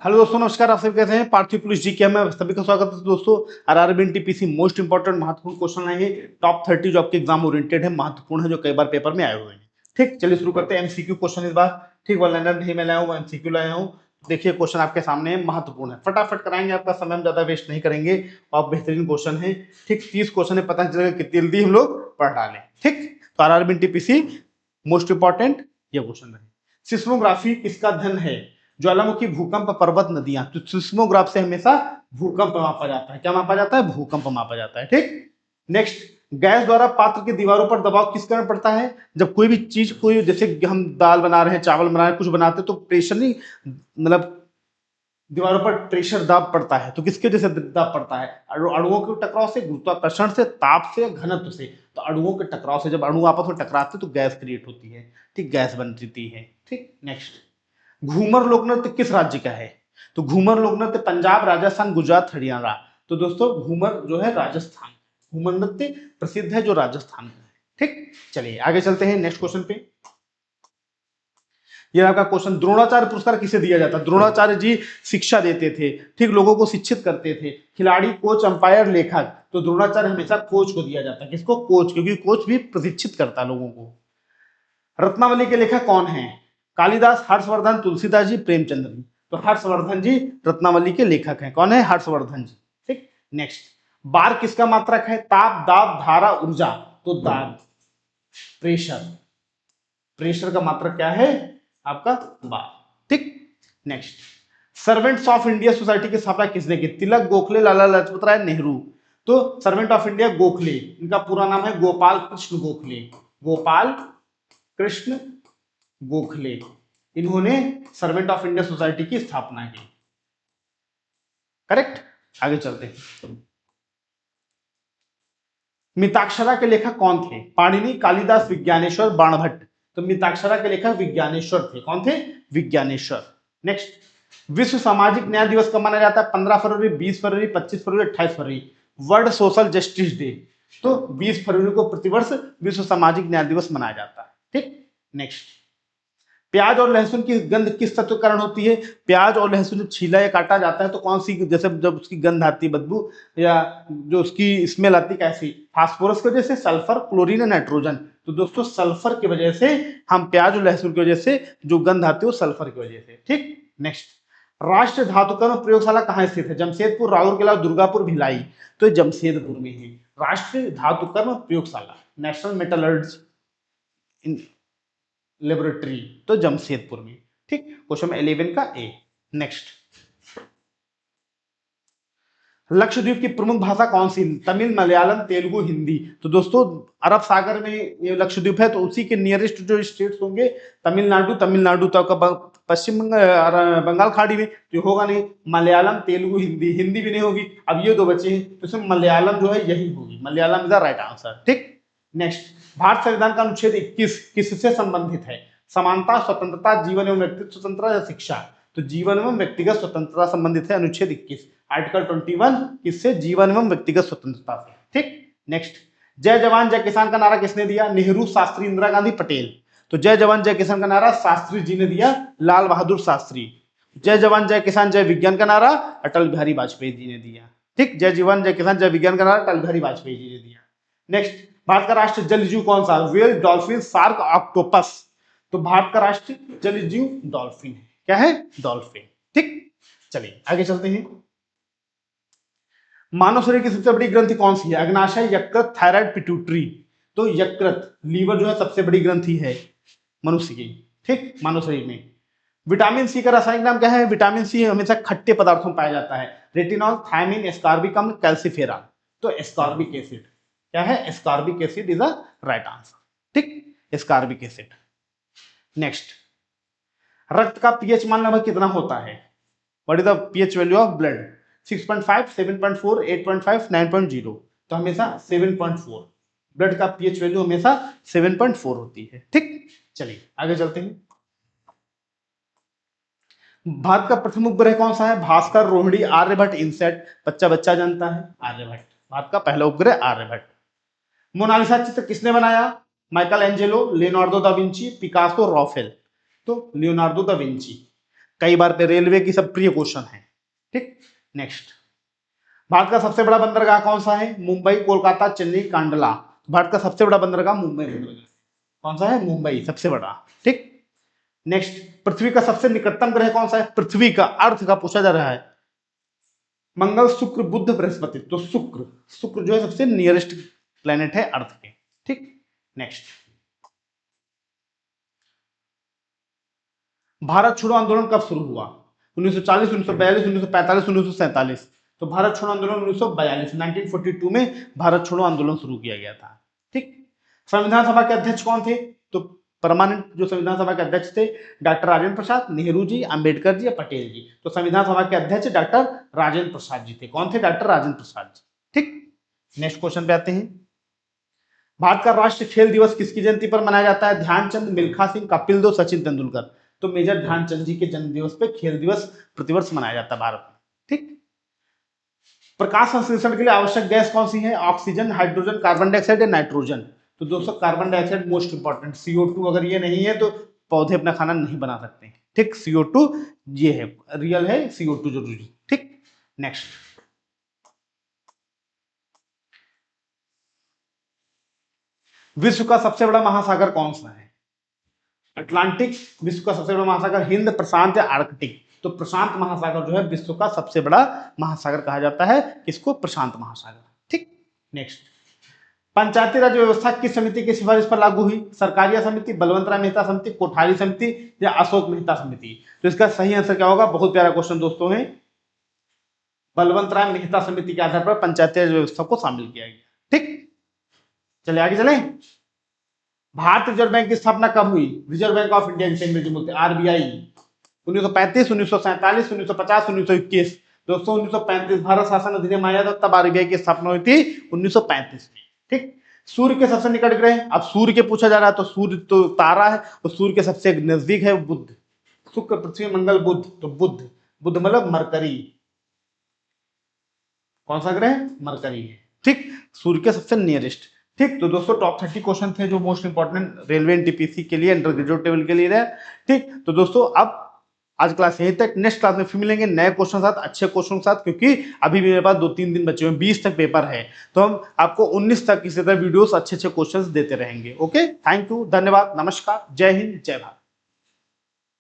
Hello दोस्तों, नमस्कार। आप सभी कैसे हैं? पार्थिव पुलिस जी क्या में सभी का स्वागत है दोस्तों। आरआरबी एनटीपीसी मोस्ट इंपोर्टेंट महत्वपूर्ण क्वेश्चन आए हैं। टॉप 30 जो आपके एग्जाम ओरिएंटेड है, महत्वपूर्ण है, जो कई बार पेपर में आए हुए हैं। ठीक, चलिए शुरू करते हैं। एमसीक्यू क्वेश्चन इस बार। ठीक, वन लाइनर नहीं मैं लाया हूँ, एमसीक्यू लाया हूँ। देखिए क्वेश्चन आपके सामने है, महत्वपूर्ण है, फटाफट कराएंगे, आपका समय हम ज्यादा वेस्ट नहीं करेंगे। और बेहतरीन क्वेश्चन है। ठीक, 30 क्वेश्चन है, पता चलेगा कितनी जल्दी हम लोग पढ़ डालें। ठीक, तो आरआरबी एनटीपीसी मोस्ट इंपॉर्टेंट ये क्वेश्चन रहे। सिस्मोग्राफी किसका अध्ययन है? ज्वालामुखी, भूकंप, पर्वत, नदियां। तो सिस्मोग्राफ से हमेशा भूकंप मापा जाता है। क्या मापा जाता है? भूकंप मापा जाता है। ठीक, नेक्स्ट, गैस द्वारा पात्र की दीवारों पर दबाव किस कारण पड़ता है? जब कोई भी चीज, कोई जैसे हम दाल बना रहे हैं, चावल बना रहे हैं, कुछ बनाते हैं तो प्रेशर नहीं, मतलब दीवारों पर प्रेशर दाब पड़ता है। तो किसके वजह से दाब पड़ता है? अणुओं के टकराव से, गुरुत्वाकर्षण से, ताप से, घनत्व से। तो अणुओं के टकराव से, जब अणु आपस में टकराते तो गैस क्रिएट होती है। ठीक, गैस बनती है। ठीक, नेक्स्ट, घूमर लोक नृत्य किस राज्य का है? तो घूमर लोक नृत्य पंजाब, राजस्थान, गुजरात, हरियाणा। तो दोस्तों घूमर जो है राजस्थान, घूमर नृत्य प्रसिद्ध है जो राजस्थान में है। ठीक, चलिए आगे चलते हैं नेक्स्ट क्वेश्चन पे। ये आपका क्वेश्चन, द्रोणाचार्य पुरस्कार किसे दिया जाता है? द्रोणाचार्य जी शिक्षा देते थे, ठीक, लोगों को शिक्षित करते थे। खिलाड़ी, कोच, अंपायर, लेखक। तो द्रोणाचार्य हमेशा कोच को दिया जाता है। किसको? कोच, क्योंकि कोच भी प्रशिक्षित करता है लोगों को। रत्नावली के लेखक कौन है? कालिदास, हर्षवर्धन, तुलसीदास जी, प्रेमचंद्र जी। तो हर्षवर्धन जी रत्नावली के लेखक हैं। कौन है? हर्षवर्धन जी। ठीक, नेक्स्ट, बार किसका मात्रक है? ताप, दाब, धारा, ऊर्जा। तो दाब, प्रेशर, प्रेशर का मात्रक क्या है? आपका बार। ठीक, next, servants of India society की स्थापना किसने की? तिलक, गोखले, लाला लाजपत राय, नेहरू। तो सर्वेंट ऑफ इंडिया गोखले, इनका पूरा नाम है गोपाल कृष्ण गोखले। गोपाल कृष्ण गोखले, इन्होंने सर्वेंट ऑफ इंडिया सोसाइटी की स्थापना की। करेक्ट, आगे चलते हैं। मिताक्षरा के लेखक कौन थे? पाणिनि, कालिदास, विज्ञानेश्वर, बाणभट्ट। तो मिताक्षरा के लेखक विज्ञानेश्वर थे। कौन थे? विज्ञानेश्वर। नेक्स्ट, विश्व सामाजिक न्याय दिवस कब मनाया जाता है? 15 फरवरी, 20 फरवरी, 25 फरवरी, 28 फरवरी। World social justice day. तो 20 फरवरी को प्रतिवर्ष विश्व सामाजिक न्याय दिवस मनाया जाता है। ठीक, नेक्स्ट, प्याज और लहसुन की गंध किस तत्व के कारण होती है? प्याज और लहसुन जब छीला या काटा जाता है तो कौन सी, जैसे जब उसकी गंध आती है, बदबू, या जो उसकी स्मेल आती है, कैसी? फास्फोरस की वजह से, सल्फर, क्लोरीन या नाइट्रोजन। तो दोस्तों सल्फर की वजह से, हम प्याज और लहसुन की वजह से जो गंध आती है वो सल्फर की वजह से। ठीक, नेक्स्ट, राष्ट्रीय धातुकर्म प्रयोगशाला कहाँ स्थित है? जमशेदपुर, राउरकेला, दुर्गापुर, भिलाई। तो जमशेदपुर में है राष्ट्रीय धातुकर्म प्रयोगशाला, नेशनल मेटलर्जी लेबोरेटरी, तो जमशेदपुर में। ठीक, क्वेश्चन 11 का ए। नेक्स्ट, लक्षद्वीप की प्रमुख भाषा कौन सी? तमिल, मलयालम, तेलुगु, हिंदी। तो दोस्तों अरब सागर में ये लक्षद्वीप है, तो उसी के नियरेस्ट जो स्टेट्स होंगे, तमिलनाडु, तमिलनाडु तो आपका पश्चिम बंगाल खाड़ी में तो होगा नहीं। मलयालम, तेलुगु, हिंदी, हिंदी भी नहीं होगी। अब ये दो बचे हैं, तो इसमें मलयालम जो है यही होगी, Malayalam is the right answer. ठीक, नेक्स्ट, भारत संविधान का अनुच्छेद 21 किससे संबंधित है? समानता, स्वतंत्रता, जीवन एवं व्यक्तिगत स्वतंत्रता या शिक्षा। तो जीवन एवं व्यक्तिगत स्वतंत्रता संबंधित है अनुच्छेद 21। आर्टिकल 21 किससे? जीवन एवं व्यक्तिगत स्वतंत्रता से। ठीक, नेक्स्ट, जय जवान जय किसान का नारा किसने दिया? नेहरू, शास्त्री, इंदिरा गांधी, पटेल। तो जय जवान जय किसान का नारा शास्त्री जी ने दिया, लाल बहादुर शास्त्री। जय जवान जय किसान जय विज्ञान का नारा अटल बिहारी वाजपेयी जी ने दिया। ठीक, जय जवान जय किसान जय विज्ञान का नारा अटल बिहारी वाजपेयी जी ने दिया। नेक्स्ट, भारत का राष्ट्रीय जल जीव कौन सा? Whale, dolphin, shark, octopus. तो भारत का राष्ट्रीय जल जीव डॉल्फिन है। क्या है? डॉल्फिन। ठीक, चलिए आगे चलते हैं। मानव शरीर की सबसे बड़ी ग्रंथि कौन सी है? अग्नाशय, यकृत, थायराइड, पिट्यूटरी। तो यकृत, लीवर जो है सबसे बड़ी ग्रंथि है मनुष्य की। ठीक, मानव शरीर में। विटामिन सी का रासायनिक नाम क्या है? विटामिन सी हमेशा खट्टे पदार्थों में पाया जाता है। रेटिनॉल, थायमिन, एस्कॉर्बिक अम्ल, कैल्सिफेरा। तो एस्कॉर्बिक एसिड। क्या है? Ascorbic acid is the right answer. ठीक, एस्कॉर्बिक एसिड। नेक्स्ट, रक्त का पीएच मान लगभग कितना होता है? What is the pH value of blood? 6.5, 7.4, 8.5, 9.0। तो हमेशा 7.4। ब्लड का पीएच वैल्यू हमेशा 7.4 होती है। ठीक, चलिए आगे चलते हैं। भारत का प्रथम उपग्रह कौन सा है? भास्कर, रोहिणी, आर्यभट्ट, इनसेट। बच्चा बच्चा जानता है, आर्यभट्ट। भारत का पहला उपग्रह आर्यभट्ट। मोनालिसा चित्र किसने बनाया? Michelangelo, Leonardo da Vinci, Picasso, Raphael. तो लियोनार्डो दा विंची। कई बार पे रेलवे की सब प्रिय क्वेश्चन है। ठीक, नेक्स्ट, भारत का सबसे बड़ा बंदरगाह कौन सा है? मुंबई, कोलकाता, चेन्नई, कांडला। भारत का सबसे बड़ा बंदरगाह मुंबई बंदरगाह कौन सा है? मुंबई सबसे बड़ा। ठीक, नेक्स्ट, पृथ्वी का सबसे निकटतम ग्रह कौन सा है? पृथ्वी का अर्थ का पूछा जा रहा है। मंगल, शुक्र, बुध, बृहस्पति। तो शुक्र, शुक्र जो है सबसे नियरेस्ट प्लेनेट है अर्थ के। ठीक, नेक्स्ट, भारत छोड़ो आंदोलन कब शुरू हुआ? 1940, 1942, 1945, 1947। तो भारत छोड़ो आंदोलन 1942, 1942 में भारत छोड़ो आंदोलन शुरू किया गया था। ठीक, संविधान सभा के अध्यक्ष कौन थे? तो परमानेंट जो संविधान सभा के अध्यक्ष थे, डॉक्टर राजेंद्र प्रसाद, नेहरू जी, अंबेडकर जी या पटेल जी। तो संविधान सभा के अध्यक्ष डॉक्टर राजेंद्र प्रसाद जी थे। कौन थे? डॉक्टर राजेंद्र प्रसाद जी। ठीक, नेक्स्ट क्वेश्चन पे आते हैं। भारत का राष्ट्रीय खेल दिवस किसकी जयंती पर मनाया जाता है? ध्यानचंद, मिल्खा सिंह, कपिल देव, सचिन तेंदुलकर। तो मेजर ध्यानचंद जी के जन्म दिवस पे खेल दिवस प्रतिवर्ष मनाया जाता है भारत में। ठीक, प्रकाश संश्लेषण के लिए आवश्यक गैस कौन सी है? ऑक्सीजन, हाइड्रोजन, कार्बन डाइऑक्साइड या नाइट्रोजन। तो दोस्तों carbon dioxide most important. CO2 अगर ये नहीं है तो पौधे अपना खाना नहीं बना सकते। ठीक, CO2 ये है, रियल है CO2 जरूरी। ठीक, नेक्स्ट, विश्व का सबसे बड़ा महासागर कौन सा है? अटलांटिक, विश्व का सबसे बड़ा महासागर हिंद, प्रशांत या आर्कटिक। तो प्रशांत महासागर जो है विश्व का सबसे बड़ा महासागर कहा जाता है। किसको? प्रशांत महासागर। ठीक, नेक्स्ट, पंचायती राज व्यवस्था किस समिति की सिफारिश पर लागू हुई? सरकारिया समिति, बलवंत राय मेहता समिति, कोठारी समिति या अशोक मेहता समिति। तो इसका सही आंसर क्या होगा? बहुत प्यारा क्वेश्चन दोस्तों है, बलवंत राय मेहता समिति के आधार पर पंचायती राज व्यवस्था को शामिल किया गया। ठीक, चले आगे चले। भारतीय रिजर्व बैंक की स्थापना कब हुई? रिजर्व बैंक ऑफ इंडिया जिसे अंग्रेजी बोलते हैं, RBI। 1935, 1947, 1950, 1921। दोस्तों 1935 भारत शासन अधिनियम आया था, तब RBI की स्थापना हुई थी 1935 में। ठीक, सूर्य के सबसे निकट ग्रह, अब सूर्य के पूछा जा रहा है तो सूर्य तो तारा है, तो सूर्य के सबसे नजदीक है बुध। शुक्र, पृथ्वी, मंगल, बुध। तो बुध, बुध मतलब मरकरी। कौन सा ग्रह? मरकरी है। ठीक, सूर्य के सबसे नियरेस्ट। ठीक, तो दोस्तों टॉप 30 क्वेश्चन थे जो मोस्ट इंपॉर्टेंट रेलवे एनटीपीसी के लिए, अंडर ग्रेजुएट लेवल के लिए रहे। ठीक, तो दोस्तों अब आज क्लास यहीं तक। नेक्स्ट क्लास में फिर मिलेंगे नए क्वेश्चन साथ, अच्छे क्वेश्चन साथ, क्योंकि अभी मेरे पास 2-3 दिन बचे हुए, 20 तक पेपर है, तो हम आपको 19 तक इसी तरह वीडियोस अच्छे अच्छे क्वेश्चन देते रहेंगे। ओके, थैंक यू, धन्यवाद, नमस्कार, जय हिंद, जय भारत।